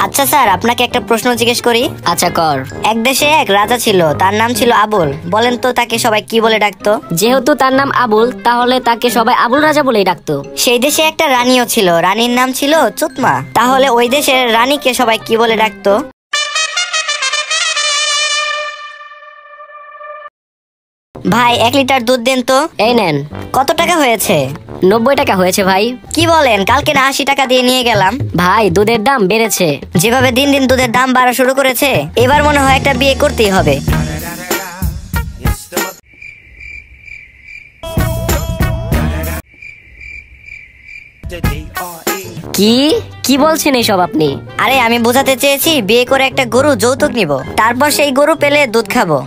আচ্ছা স্যার, আপনাকে একটা প্রশ্ন জিজ্ঞেস করি। আচ্ছা কর। এক দেশে এক রাজা ছিল, তার নাম ছিল আবুল। বলেন তো তাকে সবাই কি বলে ডাকতো? যেহেতু তার নাম আবুল, তাহলে তাকে সবাই আবুল রাজা বলেই ডাকতো। সেই দেশে একটা রানীও ছিল, রানীর নাম ছিল চুতমা। তাহলে ওই দেশের রানীকে সবাই কি বলে ডাকতো? ভাই 1 লিটার দুধ দেন তো। এই নেন। কত টাকা হয়েছে? 90 টাকা হয়েছে ভাই। কি বলেন? কালকে না 80 টাকা দিয়ে নিয়ে গেলাম। ভাই দুধের দাম বেড়েছে। যেভাবে দিন দিন দুধের দাম বাড়া শুরু করেছে, এবার মনে হয় একটা বিয়ে করতেই হবে। কি কি বলছেন এইসব আপনি? আরে আমি বোঝাতে চেয়েছি, বিয়ে করে একটা গরু যৌতুক নিব, তারপর সেই গরু পেলে দুধ খাবো।